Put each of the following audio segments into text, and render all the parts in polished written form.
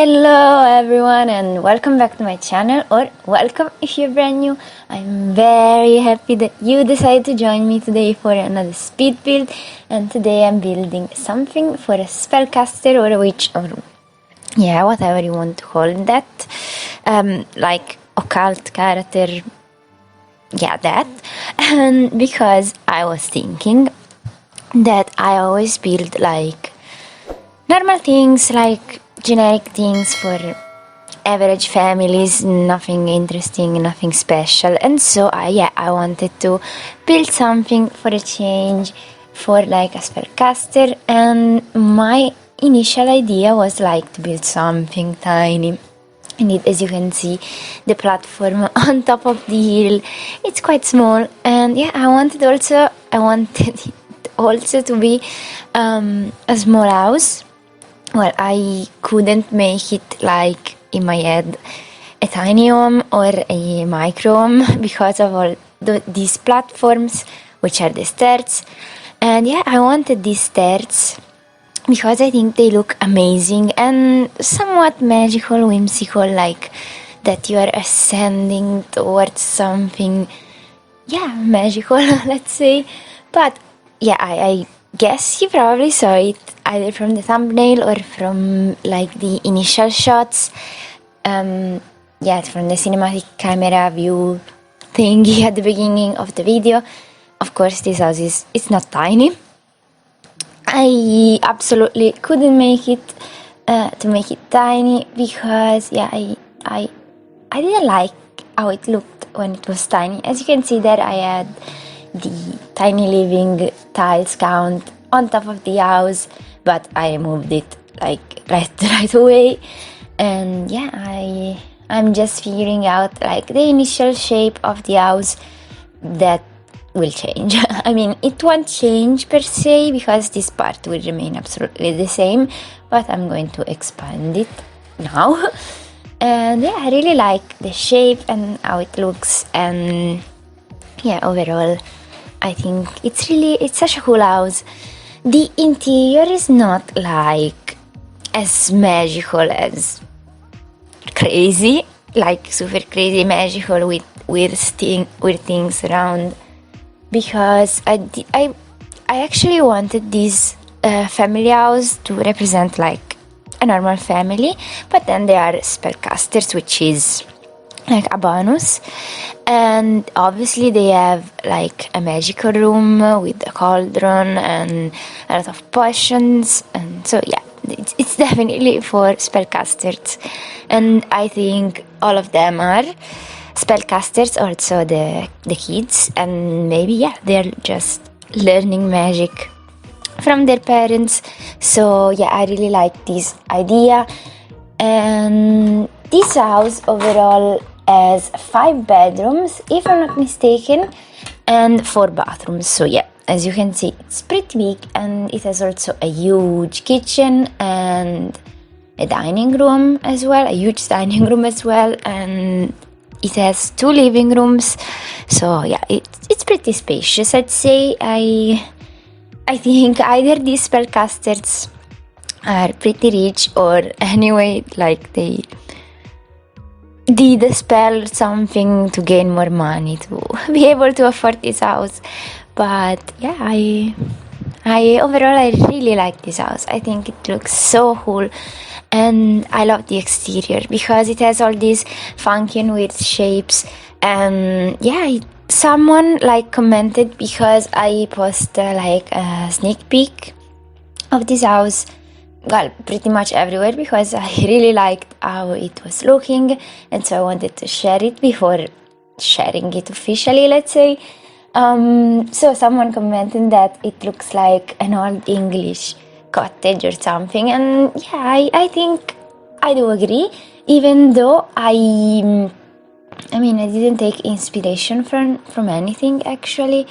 Hello everyone and welcome back to my channel, or welcome if you're brand new. I'm very happy that you decided to join me today for another speed build, and today I'm building something for a spellcaster or a witch, or yeah, whatever you want to call that, like occult character, yeah, that. And because I was thinking that I always build like normal things, like generic things for average families, nothing interesting, nothing special. And so I wanted to build something for a change, for like a spellcaster. And my initial idea was like to build something tiny. And as you can see, the platform on top of the hill, it's quite small. And yeah, I wanted it also to be a small house. Well, I couldn't make it like in my head a tiny home or a micro home because of all these platforms, which are the stairs. And yeah, I wanted these stairs because I think they look amazing and somewhat magical, whimsical, like that you are ascending towards something, yeah, magical, let's say. But yeah, I guess you probably saw it either from the thumbnail or from like the initial shots, from the cinematic camera view thingy at the beginning of the video. Of course, this house it's not tiny. I absolutely couldn't make it to make it tiny because I didn't like how it looked when it was tiny. As you can see there, I had the tiny living tiles count on top of the house, but I removed it like right away. And yeah, I'm just figuring out like the initial shape of the house that will change. I mean, it won't change per se because this part will remain absolutely the same, but I'm going to expand it now. And yeah, I really like the shape and how it looks, and yeah, overall I think it's such a cool house. The interior is not like as magical as crazy, like super crazy magical with weird things around, because I actually wanted this family house to represent like a normal family, but then there are spellcasters, which is like a bonus. And obviously they have like a magical room with a cauldron and a lot of potions, and so yeah, it's definitely for spellcasters, and I think all of them are spellcasters, also the kids, and maybe yeah, they're just learning magic from their parents. So yeah, I really like this idea. And this house overall has 5 bedrooms, if I'm not mistaken, and 4 bathrooms. So yeah, as you can see, it's pretty big, and it has also a huge kitchen and a dining room as well, a huge dining room as well, and it has 2 living rooms. So yeah, it's pretty spacious, I'd say. I think either these spellcasters are pretty rich, or anyway, like they did a spell or something to gain more money to be able to afford this house. But yeah, I overall I really like this house. I think it looks so cool, and I love the exterior because it has all these funky and weird shapes. And yeah, someone like commented, because I posted like a sneak peek of this house, well, pretty much everywhere, because I really liked how it was looking, and so I wanted to share it before sharing it officially, let's say. So someone commented that it looks like an old English cottage or something, and yeah, I think I do agree, even though I mean, I didn't take inspiration from anything actually.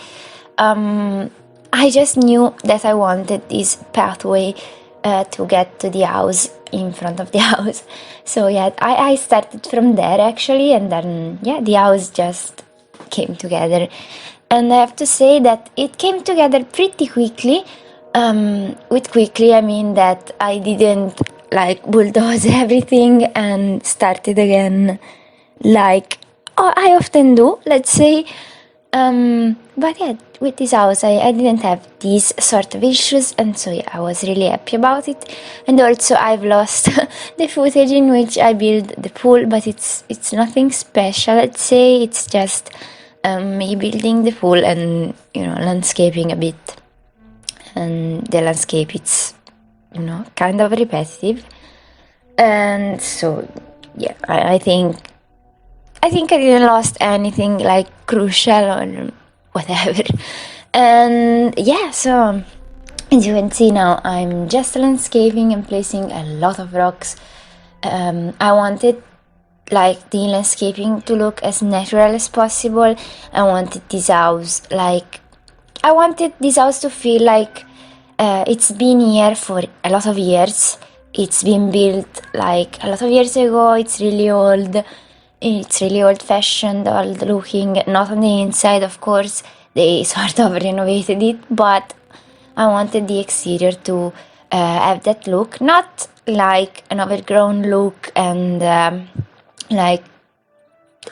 I just knew that I wanted this pathway to get to the house in front of the house. So yeah, I started from there actually, and then yeah, the house just came together. And I have to say that it came together pretty quickly. With quickly, I mean that I didn't like bulldoze everything and start it again, like I often do, let's say. But yeah, with this house I didn't have these sort of issues, and so yeah, I was really happy about it. And also I've lost the footage in which I built the pool, but it's nothing special, let's say. It's just me building the pool and, you know, landscaping a bit. And the landscape, it's, you know, kind of repetitive. And so yeah, I think I didn't lost anything like crucial or whatever. And yeah, so as you can see now, I'm just landscaping and placing a lot of rocks. I wanted like the landscaping to look as natural as possible. I wanted this house to feel like it's been here for a lot of years. It's been built like a lot of years ago. It's really old. It's really old-fashioned, old-looking. Not on the inside, of course. They sort of renovated it, but I wanted the exterior to have that look, not like an overgrown look and like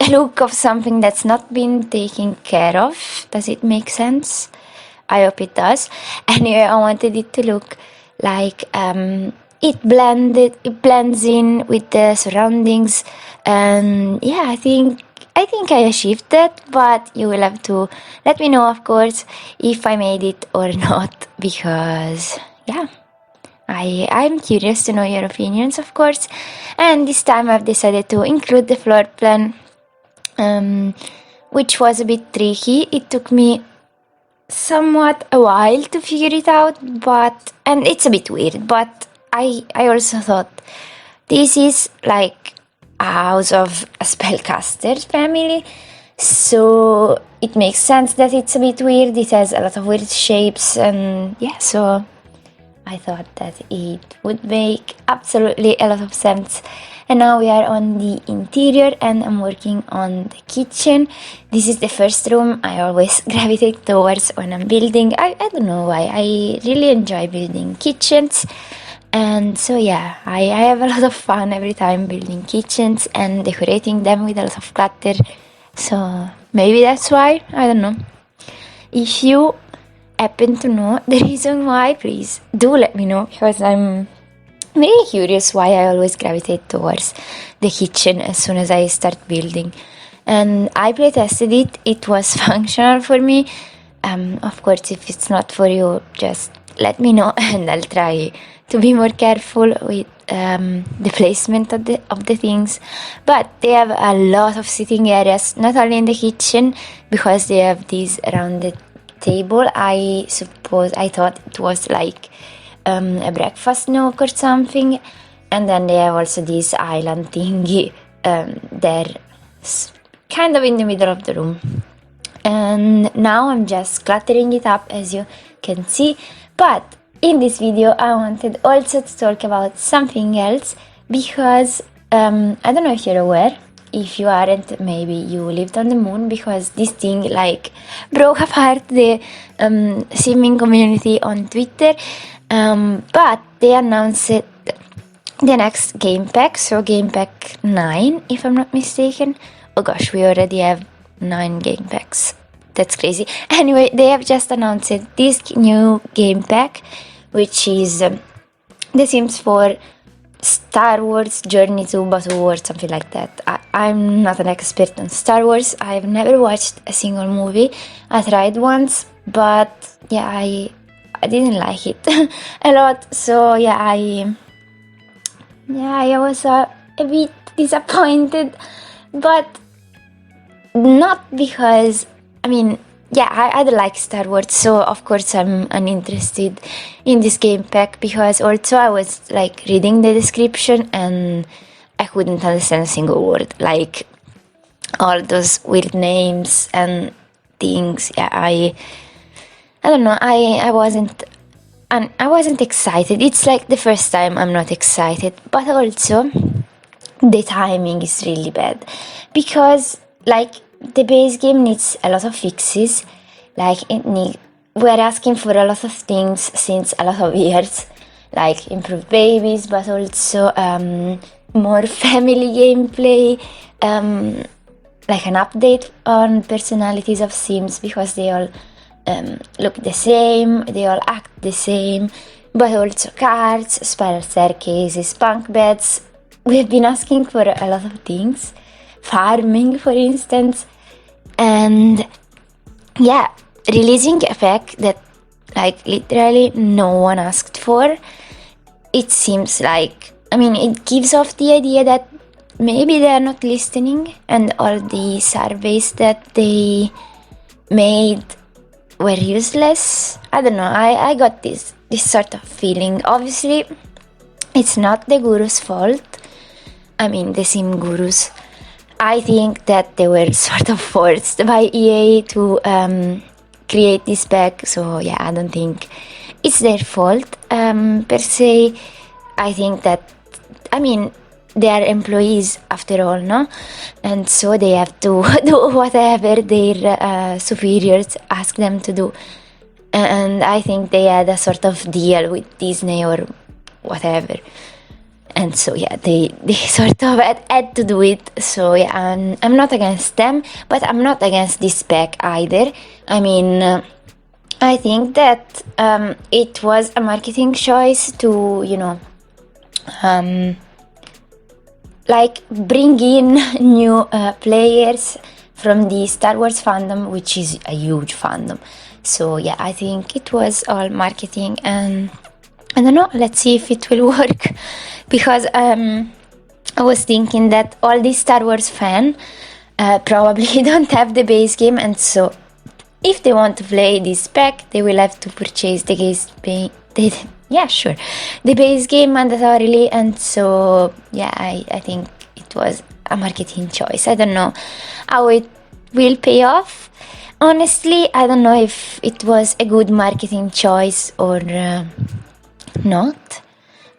a look of something that's not been taken care of. Does it make sense? I hope it does. Anyway, I wanted it to look like it blends in with the surroundings, and yeah, I think I achieved that, but you will have to let me know, of course, if I made it or not, because yeah, I'm curious to know your opinions, of course. And this time I've decided to include the floor plan, which was a bit tricky. It took me somewhat a while to figure it out, and it's a bit weird, but I also thought this is like a house of a spellcasters family, so it makes sense that it's a bit weird. It has a lot of weird shapes, and yeah, so I thought that it would make absolutely a lot of sense. And now we are on the interior and I'm working on the kitchen. This is the first room I always gravitate towards when I'm building. I don't know why. I really enjoy building kitchens. And so yeah, I have a lot of fun every time building kitchens and decorating them with a lot of clutter. So maybe that's why, I don't know. If you happen to know the reason why, please do let me know, because I'm really curious why I always gravitate towards the kitchen as soon as I start building. And I playtested it, it was functional for me. Of course, if it's not for you, just let me know and I'll try to be more careful with the placement of the things. But they have a lot of sitting areas, not only in the kitchen, because they have this rounded table. I thought it was like a breakfast nook or something, and then they have also this island thingy there, kind of in the middle of the room. And now I'm just cluttering it up, as you can see. But in this video I wanted also to talk about something else, because I don't know if you're aware. If you aren't, maybe you lived on the moon, because this thing like broke apart the simming community on Twitter. But they announced the next game pack, so game pack 9, if I'm not mistaken. Oh gosh, we already have 9 game packs. That's crazy. Anyway, they have just announced this new game pack, which is The Sims 4 Star Wars Journey to Batuu or something like that. I'm not an expert on Star Wars. I've never watched a single movie. I tried once, but yeah, I didn't like it a lot. So yeah, I was a bit disappointed, but not because, I mean, yeah, I like Star Wars, so of course I'm uninterested in this game pack, because also I was like reading the description and I couldn't understand a single word, like all those weird names and things. Yeah, I don't know, I wasn't excited. It's like the first time I'm not excited, but also the timing is really bad, because like the base game needs a lot of fixes. Like we're asking for a lot of things since a lot of years, like improved babies, but also more family gameplay, like an update on personalities of Sims, because they all look the same, they all act the same, but also cards, spiral staircases, bunk beds. We've been asking for a lot of things, farming for instance, and yeah, releasing a pack that like literally no one asked for. It seems like, I mean, it gives off the idea that maybe they are not listening and all the surveys that they made were useless. I don't know, I got this sort of feeling. Obviously, it's not the guru's fault. I mean, the sim gurus. I think that they were sort of forced by EA to create this pack, so yeah, I don't think it's their fault per se. I think that, I mean, they are employees after all, no? And so they have to do whatever their superiors ask them to do. And I think they had a sort of deal with Disney or whatever. And so yeah, they sort of had to do it. So yeah, I'm not against them, but I'm not against this pack either. I mean, I think that it was a marketing choice to, you know, like bring in new players from the Star Wars fandom, which is a huge fandom. So yeah, I think it was all marketing, and I don't know, let's see if it will work, because I was thinking that all these Star Wars fans probably don't have the base game, and so if they want to play this pack, they will have to purchase the base game mandatorily. And so yeah, I think it was a marketing choice. I don't know how it will pay off. Honestly, I don't know if it was a good marketing choice or not,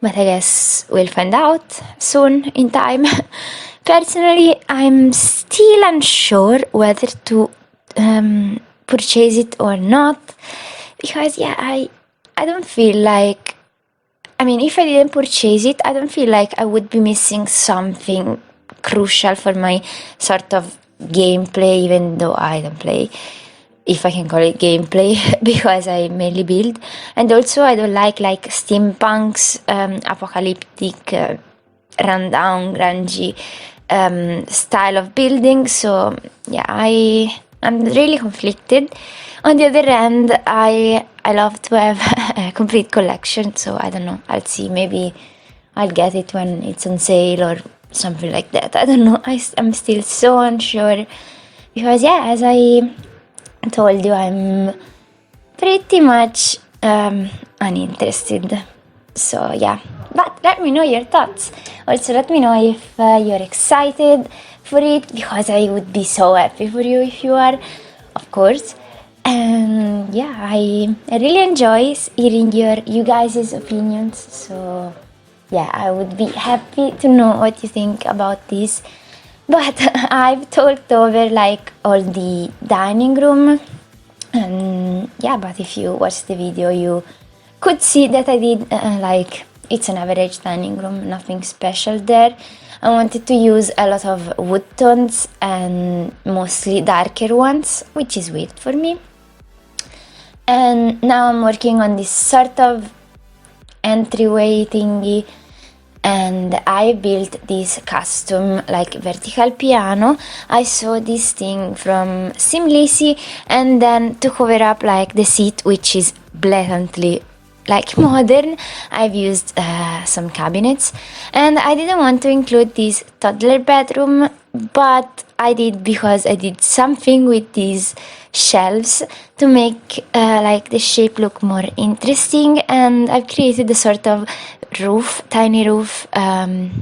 but I guess we'll find out soon in time. Personally, I'm still unsure whether to purchase it or not, because yeah, I don't feel like, I mean, if I didn't purchase it, I don't feel like I would be missing something crucial for my sort of gameplay, even though I don't play, if I can call it gameplay, because I mainly build. And also I don't like steampunk's apocalyptic rundown grungy style of building. So yeah, I'm really conflicted. On the other hand, I love to have a complete collection, so I don't know, I'll see, maybe I'll get it when it's on sale or something like that. I don't know, I'm still so unsure, because yeah, as I told you, I'm pretty much uninterested. So yeah, but let me know your thoughts. Also let me know if you're excited for it, because I would be so happy for you if you are, of course. And yeah, I really enjoy hearing you guys' opinions. So yeah, I would be happy to know what you think about this. But I've talked over like all the dining room, and yeah, but if you watch the video, you could see that I did like, it's an average dining room, nothing special there. I wanted to use a lot of wood tones and mostly darker ones, which is weird for me. And now I'm working on this sort of entryway thingy, and I built this custom like vertical piano. I saw this thing from Simlisi and then to cover up like the seat, which is blatantly like modern, I've used some cabinets, and I didn't want to include this toddler bedroom, but I did, because I did something with these shelves to make like the shape look more interesting, and I've created a sort of roof, tiny roof on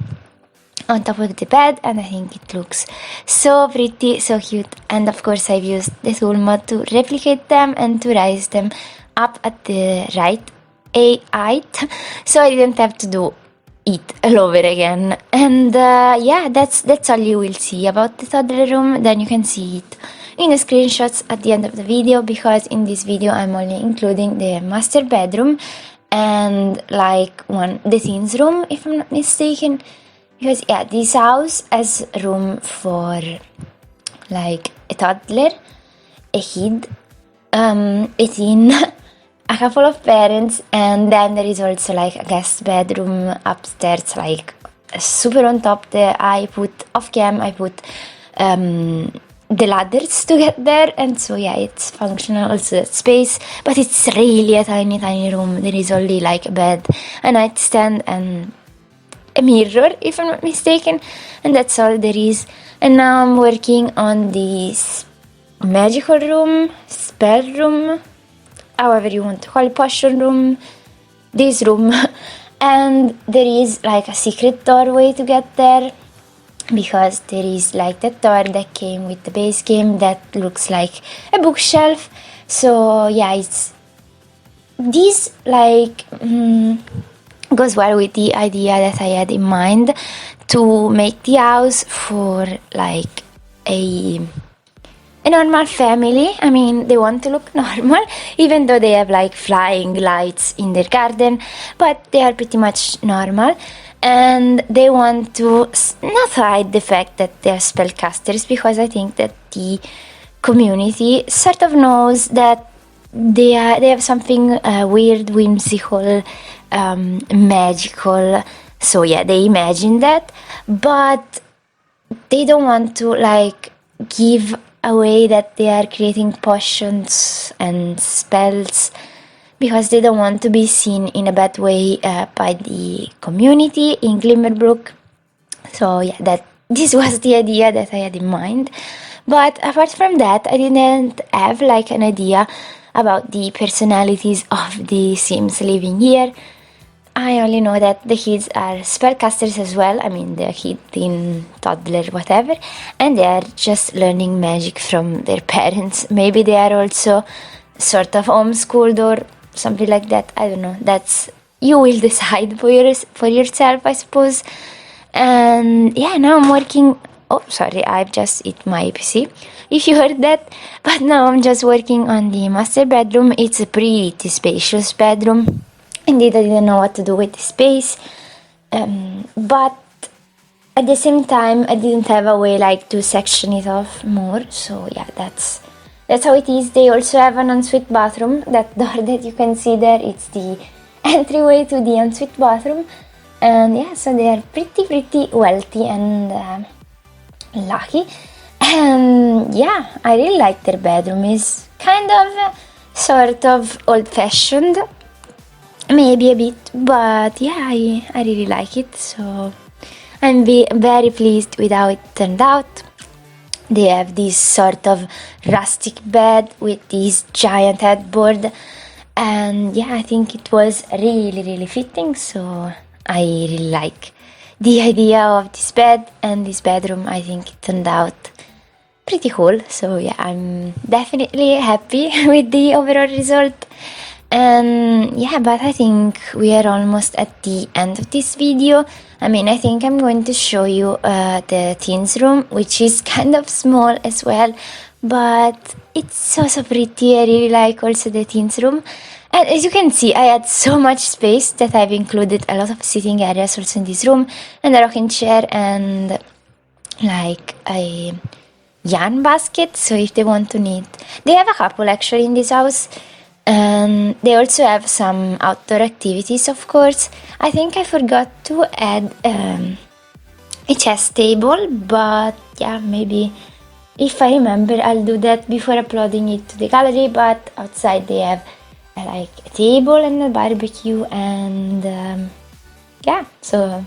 top of the bed, and I think it looks so pretty, so cute. And of course I've used the tool mod to replicate them and to raise them up at the right height, so I didn't have to do it all over again. And yeah, that's all you will see about the toddler room. Then you can see it in the screenshots at the end of the video, because in this video I'm only including the master bedroom and like the teens room, if I'm not mistaken, because yeah, this house has room for like a toddler, a kid, a teen, a couple of parents, and then there is also like a guest bedroom upstairs, like super on top there. I put off cam, I put the ladders to get there, and so yeah, it's functional, also that space, but it's really a tiny room. There is only like a bed, a nightstand, and a mirror, if I'm not mistaken, and that's all there is. And now I'm working on this magical room, spell room, however you want to call it, potion room, this room. And there is like a secret doorway to get there, because there is like that door that came with the base game that looks like a bookshelf. So yeah, it's this like goes well with the idea that I had in mind to make the house for like a normal family. I mean, they want to look normal, even though they have like flying lights in their garden, but they are pretty much normal. And they want to not hide the fact that they are spellcasters, because I think that the community sort of knows that they have something weird, whimsical, magical. So yeah, they imagine that, but they don't want to like give away that they are creating potions and spells, because they don't want to be seen in a bad way by the community in Glimmerbrook. So yeah, this was the idea that I had in mind. But apart from that, I didn't have like an idea about the personalities of the Sims living here. I only know that the kids are spellcasters as well. I mean, they're kid, teen, toddler, whatever, and they are just learning magic from their parents. Maybe they are also sort of homeschooled or something like that. I don't know. You will decide for yourself, I suppose. And yeah, now I'm working. Oh, sorry, I've just hit my PC, if you heard that. But now I'm just working on the master bedroom. It's a pretty spacious bedroom. Indeed, I didn't know what to do with the space, but at the same time, I didn't have a way like to section it off more. So yeah, that's how it is. They also have an ensuite bathroom. That door that you can see there, it's the entryway to the ensuite bathroom. And yeah, so they are pretty wealthy and lucky. And yeah, I really like their bedroom. It's kind of sort of old-fashioned, maybe a bit, but yeah, I really like it. So I'm very pleased with how it turned out. They have this sort of rustic bed with this giant headboard, and yeah, I think it was really fitting. So I really like the idea of this bed and this bedroom. I think it turned out pretty cool. So yeah, I'm definitely happy with the overall result. And yeah, but I think we are almost at the end of this video. I mean, I think I'm going to show you the teens room, which is kind of small as well, but it's also pretty. I really like also the teens room. And as you can see, I had so much space that I've included a lot of sitting areas also in this room, and a rocking chair, and like a yarn basket. So if they want to knit, they have a couple actually in this house. And they also have some outdoor activities, of course. I think I forgot to add a chess table, but yeah, maybe if I remember, I'll do that before uploading it to the gallery. But outside they have like a table and a barbecue, and yeah, so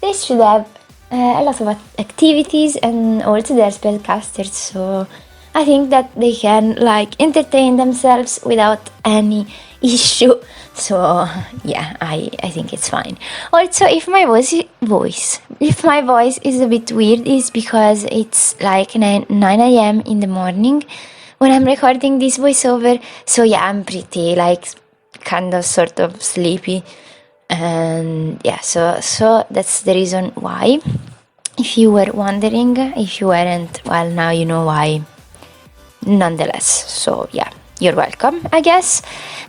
they should have a lot of activities, and also they're spellcasters, so I think that they can like entertain themselves without any issue. So yeah, I think it's fine. Also, if my voice is a bit weird, it's because it's like 9 a.m. in the morning when I'm recording this voiceover. So yeah, I'm pretty like kind of sort of sleepy, and yeah, so that's the reason why. If you were wondering, if you weren't, well, now you know why. Nonetheless, so yeah, you're welcome, I guess.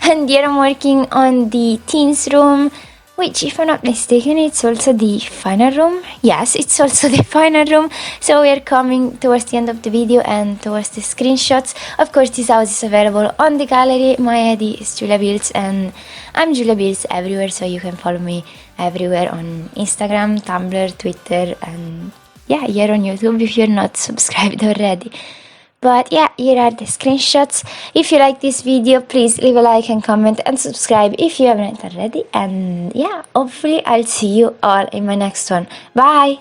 And here I'm working on the teens room, which, if I'm not mistaken, it's also the final room. Yes, it's also the final room. So we are coming towards the end of the video and towards the screenshots. Of course, this house is available on the gallery. My ID is Giuliabuilds, and I'm Giuliabuilds everywhere, so you can follow me everywhere on Instagram, Tumblr, Twitter, and yeah, here on YouTube if you're not subscribed already. But yeah, here are the screenshots. If you like this video, please leave a like and comment and subscribe if you haven't already. And yeah, hopefully I'll see you all in my next one. Bye!